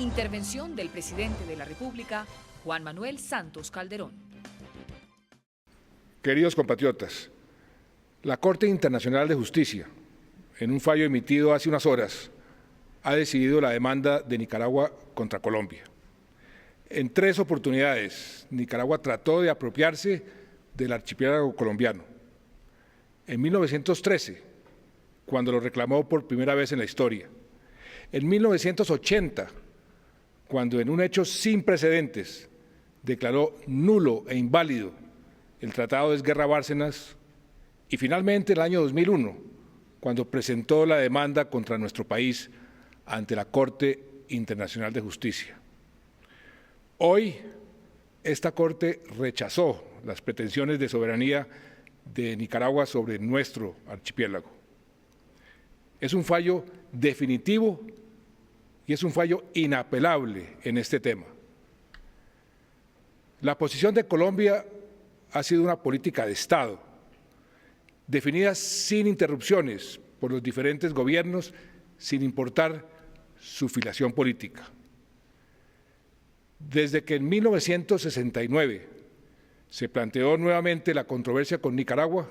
Intervención del presidente de la República, Juan Manuel Santos Calderón. Queridos compatriotas, la Corte Internacional de Justicia, en un fallo emitido hace unas horas, ha decidido la demanda de Nicaragua contra Colombia. En 3 oportunidades, Nicaragua trató de apropiarse del archipiélago colombiano. En 1913, cuando lo reclamó por primera vez en la historia. En 1980, cuando en un hecho sin precedentes declaró nulo e inválido el Tratado de Esguerra-Bárcenas, y finalmente en el año 2001, cuando presentó la demanda contra nuestro país ante la Corte Internacional de Justicia. Hoy, esta Corte rechazó las pretensiones de soberanía de Nicaragua sobre nuestro archipiélago. Es un fallo definitivo y es un fallo inapelable en este tema. La posición de Colombia ha sido una política de Estado, definida sin interrupciones por los diferentes gobiernos, sin importar su filiación política. Desde que en 1969 se planteó nuevamente la controversia con Nicaragua,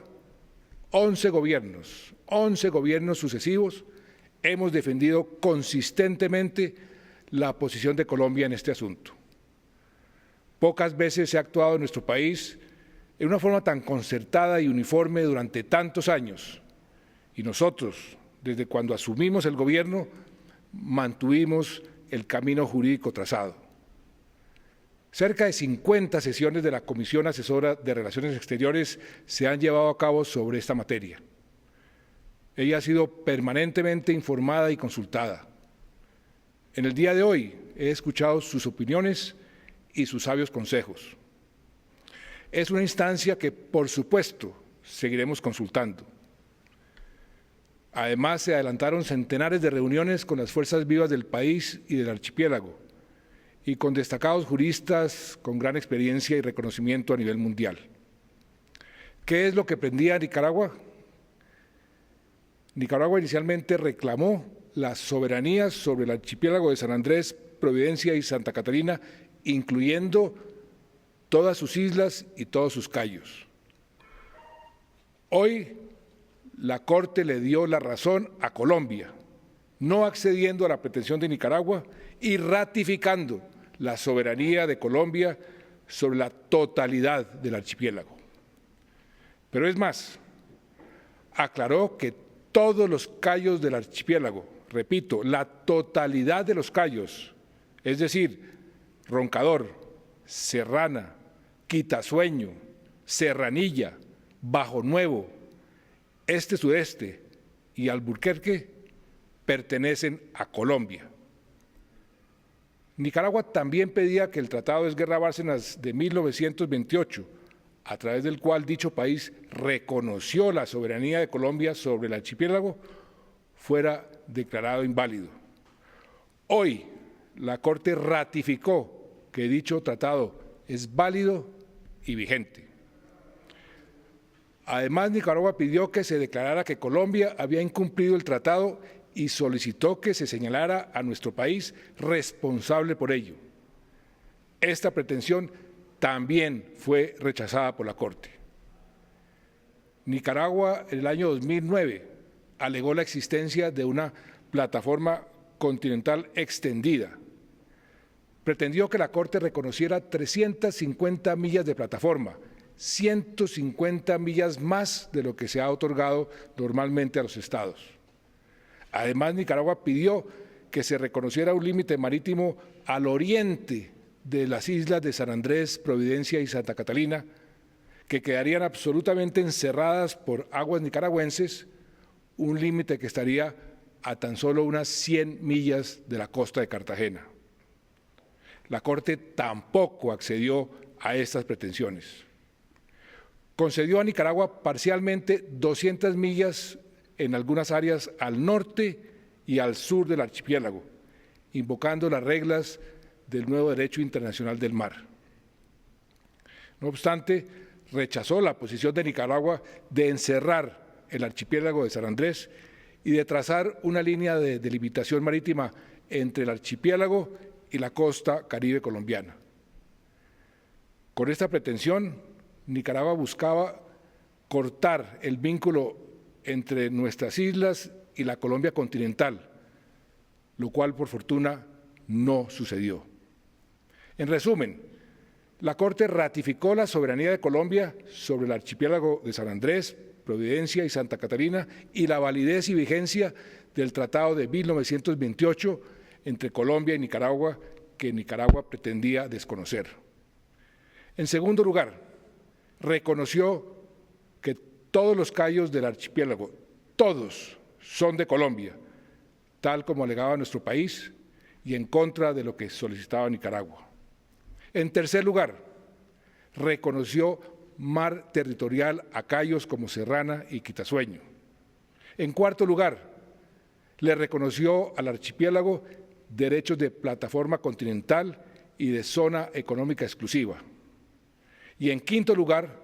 11 gobiernos sucesivos hemos defendido consistentemente la posición de Colombia en este asunto. Pocas veces se ha actuado en nuestro país en una forma tan concertada y uniforme durante tantos años, y nosotros, desde cuando asumimos el gobierno, mantuvimos el camino jurídico trazado. Cerca de 50 sesiones de la Comisión Asesora de Relaciones Exteriores se han llevado a cabo sobre esta materia. Ella ha sido permanentemente informada y consultada. En el día de hoy he escuchado sus opiniones y sus sabios consejos. Es una instancia que, por supuesto, seguiremos consultando. Además, se adelantaron centenares de reuniones con las fuerzas vivas del país y del archipiélago, y con destacados juristas con gran experiencia y reconocimiento a nivel mundial. ¿Qué es lo que pretendía Nicaragua? Nicaragua inicialmente reclamó la soberanía sobre el archipiélago de San Andrés, Providencia y Santa Catarina, incluyendo todas sus islas y todos sus cayos. Hoy la Corte le dio la razón a Colombia, no accediendo a la pretensión de Nicaragua y ratificando la soberanía de Colombia sobre la totalidad del archipiélago. Pero es más, aclaró que todos los cayos del archipiélago, repito, la totalidad de los cayos, es decir, Roncador, Serrana, Quitasueño, Serranilla, Bajo Nuevo, Este Sudeste y Alburquerque, pertenecen a Colombia. Nicaragua también pedía que el Tratado de Esguerra-Bárcenas de 1928, a través del cual dicho país reconoció la soberanía de Colombia sobre el archipiélago, fuera declarado inválido. Hoy, la Corte ratificó que dicho tratado es válido y vigente. Además, Nicaragua pidió que se declarara que Colombia había incumplido el tratado y solicitó que se señalara a nuestro país responsable por ello. Esta pretensión también fue rechazada por la Corte. Nicaragua, en el año 2009, alegó la existencia de una plataforma continental extendida. Pretendió que la Corte reconociera 350 millas de plataforma, 150 millas más de lo que se ha otorgado normalmente a los estados. Además, Nicaragua pidió que se reconociera un límite marítimo al oriente de las islas de San Andrés, Providencia y Santa Catalina, que quedarían absolutamente encerradas por aguas nicaragüenses, un límite que estaría a tan solo unas 100 millas de la costa de Cartagena. La Corte tampoco accedió a estas pretensiones. Concedió a Nicaragua parcialmente 200 millas en algunas áreas al norte y al sur del archipiélago, invocando las reglas del nuevo derecho internacional del mar. No obstante, rechazó la posición de Nicaragua de encerrar el archipiélago de San Andrés y de trazar una línea de delimitación marítima entre el archipiélago y la costa caribe colombiana. Con esta pretensión, Nicaragua buscaba cortar el vínculo entre nuestras islas y la Colombia continental, lo cual, por fortuna, no sucedió. En resumen, la Corte ratificó la soberanía de Colombia sobre el archipiélago de San Andrés, Providencia y Santa Catarina y la validez y vigencia del Tratado de 1928 entre Colombia y Nicaragua, que Nicaragua pretendía desconocer. En segundo lugar, reconoció que todos los cayos del archipiélago, todos son de Colombia, tal como alegaba nuestro país y en contra de lo que solicitaba Nicaragua. En tercer lugar, reconoció mar territorial a cayos como Serrana y Quitasueño. En cuarto lugar, le reconoció al archipiélago derechos de plataforma continental y de zona económica exclusiva. Y en quinto lugar,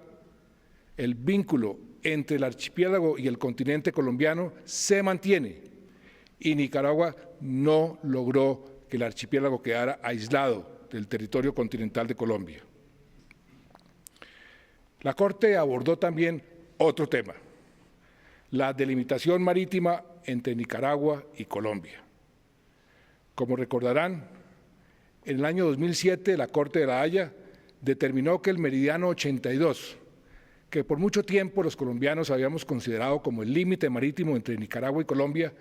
el vínculo entre el archipiélago y el continente colombiano se mantiene y Nicaragua no logró que el archipiélago quedara aislado del territorio continental de Colombia. La Corte abordó también otro tema, la delimitación marítima entre Nicaragua y Colombia. Como recordarán, en el año 2007 la Corte de La Haya determinó que el meridiano 82, que por mucho tiempo los colombianos habíamos considerado como el límite marítimo entre Nicaragua y Colombia,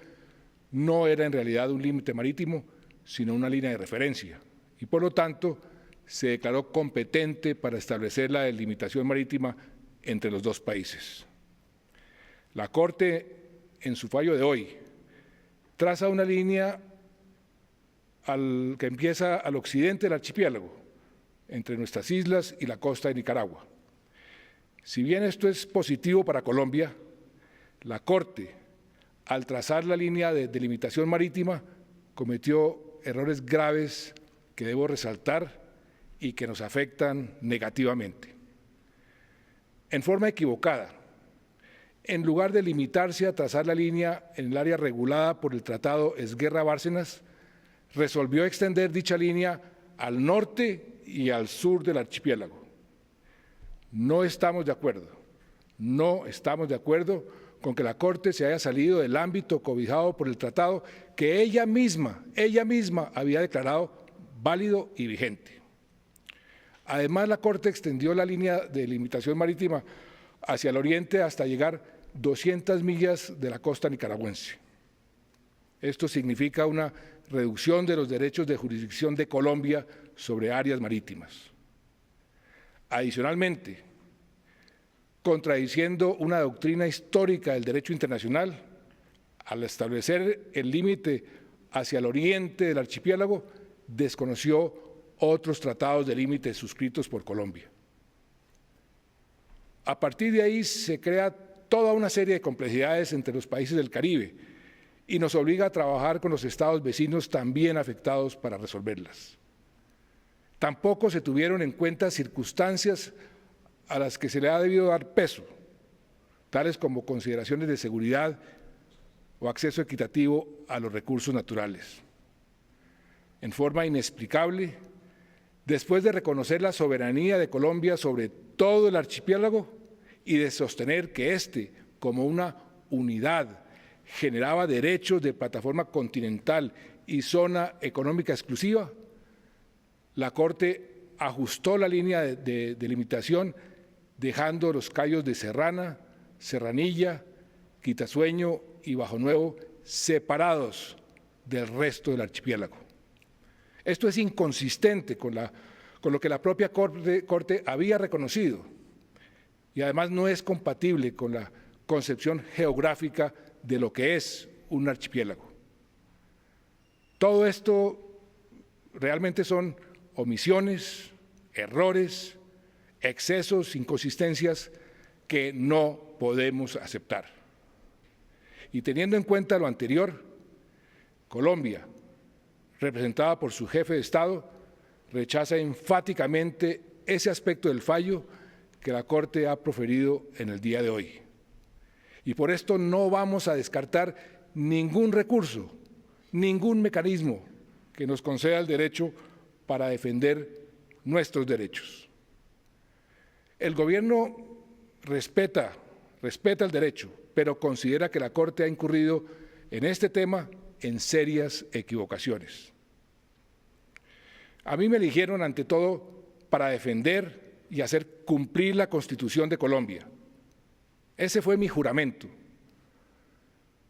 no era en realidad un límite marítimo, sino una línea de referencia, y por lo tanto se declaró competente para establecer la delimitación marítima entre los dos países. La Corte, en su fallo de hoy, traza una línea que empieza al occidente del archipiélago, entre nuestras islas y la costa de Nicaragua. Si bien esto es positivo para Colombia, la Corte, al trazar la línea de delimitación marítima, cometió errores graves que debo resaltar y que nos afectan negativamente. En forma equivocada, en lugar de limitarse a trazar la línea en el área regulada por el Tratado Esguerra-Bárcenas, resolvió extender dicha línea al norte y al sur del archipiélago. No estamos de acuerdo con que la Corte se haya salido del ámbito cobijado por el tratado que ella misma había declarado válido y vigente. Además, la Corte extendió la línea de limitación marítima hacia el oriente hasta llegar 200 millas de la costa nicaragüense. Esto significa una reducción de los derechos de jurisdicción de Colombia sobre áreas marítimas. Adicionalmente, contradiciendo una doctrina histórica del derecho internacional, al establecer el límite hacia el oriente del archipiélago, desconoció otros tratados de límites suscritos por Colombia. A partir de ahí se crea toda una serie de complejidades entre los países del Caribe y nos obliga a trabajar con los estados vecinos también afectados para resolverlas. Tampoco se tuvieron en cuenta circunstancias a las que se le ha debido dar peso, tales como consideraciones de seguridad o acceso equitativo a los recursos naturales. En forma inexplicable, después de reconocer la soberanía de Colombia sobre todo el archipiélago y de sostener que éste, como una unidad, generaba derechos de plataforma continental y zona económica exclusiva, la Corte ajustó la línea de delimitación dejando los cayos de Serrana, Serranilla, Quitasueño y Bajo Nuevo separados del resto del archipiélago. Esto es inconsistente con lo que la propia Corte había reconocido y además no es compatible con la concepción geográfica de lo que es un archipiélago. Todo esto realmente son omisiones, errores, excesos, inconsistencias que no podemos aceptar. Y teniendo en cuenta lo anterior, Colombia, representada por su jefe de Estado, rechaza enfáticamente ese aspecto del fallo que la Corte ha proferido en el día de hoy. Y por esto no vamos a descartar ningún recurso, ningún mecanismo que nos conceda el derecho para defender nuestros derechos. El Gobierno respeta el derecho, pero considera que la Corte ha incurrido en este tema en serias equivocaciones. A mí me eligieron ante todo para defender y hacer cumplir la Constitución de Colombia. Ese fue mi juramento.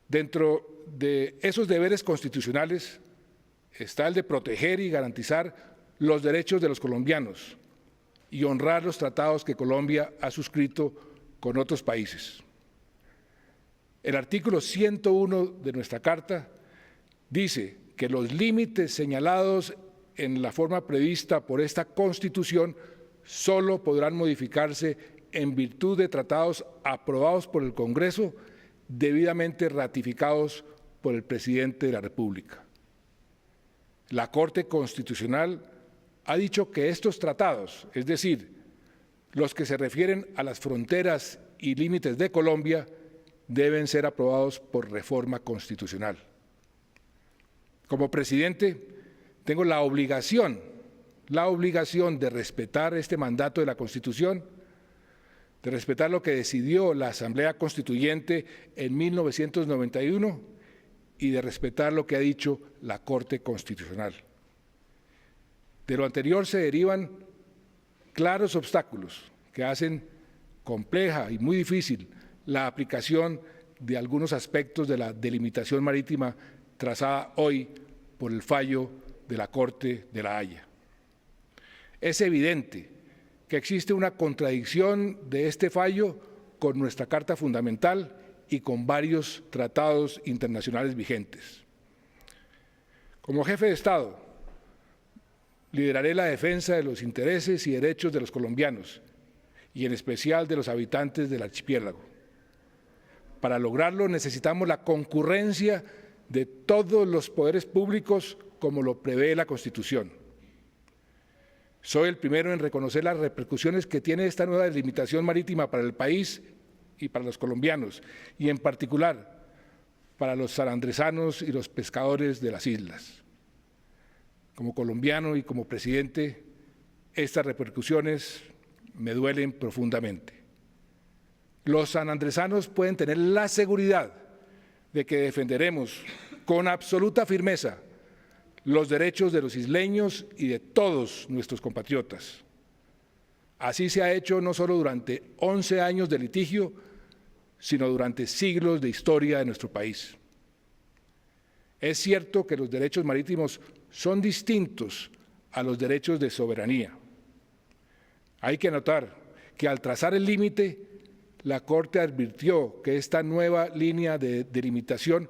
Dentro de esos deberes constitucionales está el de proteger y garantizar los derechos de los colombianos y honrar los tratados que Colombia ha suscrito con otros países. El artículo 101 de nuestra Carta dice que los límites señalados en la forma prevista por esta Constitución solo podrán modificarse en virtud de tratados aprobados por el Congreso, debidamente ratificados por el Presidente de la República. La Corte Constitucional ha dicho que estos tratados, es decir, los que se refieren a las fronteras y límites de Colombia, deben ser aprobados por reforma constitucional. Como presidente, tengo la obligación de respetar este mandato de la Constitución, de respetar lo que decidió la Asamblea Constituyente en 1991 y de respetar lo que ha dicho la Corte Constitucional. De lo anterior se derivan claros obstáculos que hacen compleja y muy difícil la aplicación de algunos aspectos de la delimitación marítima trazada hoy por el fallo de la Corte de La Haya. Es evidente que existe una contradicción de este fallo con nuestra Carta Fundamental y con varios tratados internacionales vigentes. Como jefe de Estado, lideraré la defensa de los intereses y derechos de los colombianos y en especial de los habitantes del archipiélago. Para lograrlo necesitamos la concurrencia de todos los poderes públicos como lo prevé la Constitución. Soy el primero en reconocer las repercusiones que tiene esta nueva delimitación marítima para el país y para los colombianos, y en particular para los sanandresanos y los pescadores de las islas. Como colombiano y como presidente, estas repercusiones me duelen profundamente. Los sanandresanos pueden tener la seguridad de que defenderemos con absoluta firmeza los derechos de los isleños y de todos nuestros compatriotas. Así se ha hecho no solo durante 11 años de litigio, sino durante siglos de historia de nuestro país. Es cierto que los derechos marítimos son distintos a los derechos de soberanía. Hay que anotar que al trazar el límite, la Corte advirtió que esta nueva línea de delimitación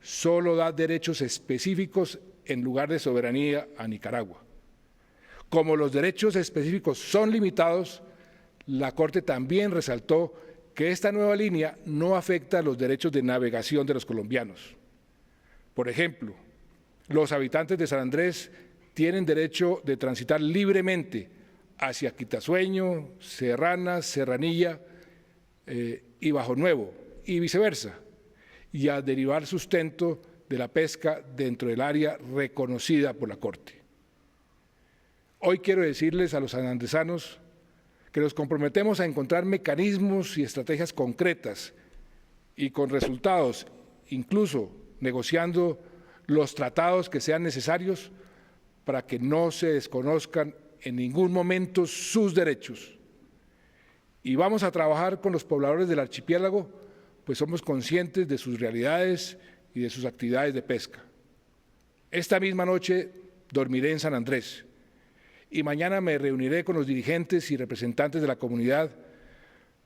solo da derechos específicos en lugar de soberanía a Nicaragua. Como los derechos específicos son limitados, la Corte también resaltó que esta nueva línea no afecta los derechos de navegación de los colombianos. Por ejemplo, los habitantes de San Andrés tienen derecho de transitar libremente hacia Quitasueño, Serrana, Serranilla y Bajo Nuevo, y viceversa, y a derivar sustento de la pesca dentro del área reconocida por la Corte. Hoy quiero decirles a los sanandresanos que nos comprometemos a encontrar mecanismos y estrategias concretas y con resultados, incluso negociando los tratados que sean necesarios para que no se desconozcan en ningún momento sus derechos. Y vamos a trabajar con los pobladores del archipiélago, pues somos conscientes de sus realidades y de sus actividades de pesca. Esta misma noche dormiré en San Andrés y mañana me reuniré con los dirigentes y representantes de la comunidad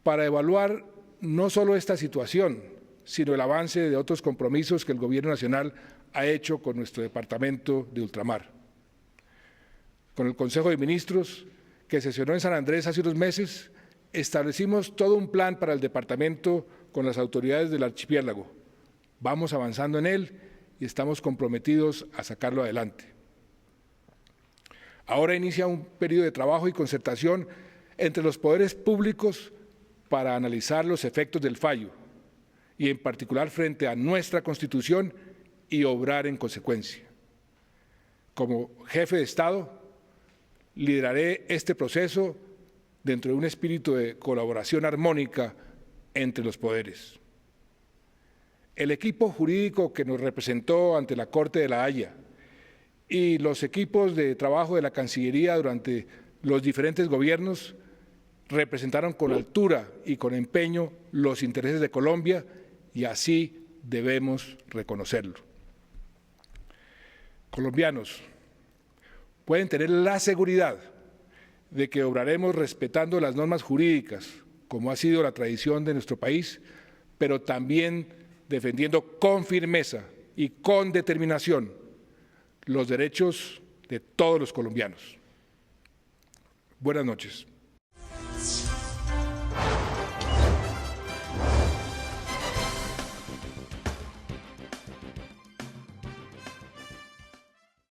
para evaluar no solo esta situación, sino el avance de otros compromisos que el Gobierno Nacional ha hecho con nuestro departamento de ultramar. Con el Consejo de Ministros, que sesionó en San Andrés hace unos meses, establecimos todo un plan para el departamento con las autoridades del archipiélago. Vamos avanzando en él y estamos comprometidos a sacarlo adelante. Ahora inicia un periodo de trabajo y concertación entre los poderes públicos para analizar los efectos del fallo y en particular frente a nuestra Constitución y obrar en consecuencia. Como jefe de Estado, lideraré este proceso dentro de un espíritu de colaboración armónica entre los poderes. El equipo jurídico que nos representó ante la Corte de La Haya y los equipos de trabajo de la Cancillería durante los diferentes gobiernos representaron con altura y con empeño los intereses de Colombia y así debemos reconocerlo. Colombianos, pueden tener la seguridad de que obraremos respetando las normas jurídicas, como ha sido la tradición de nuestro país, pero también defendiendo con firmeza y con determinación los derechos de todos los colombianos. Buenas noches.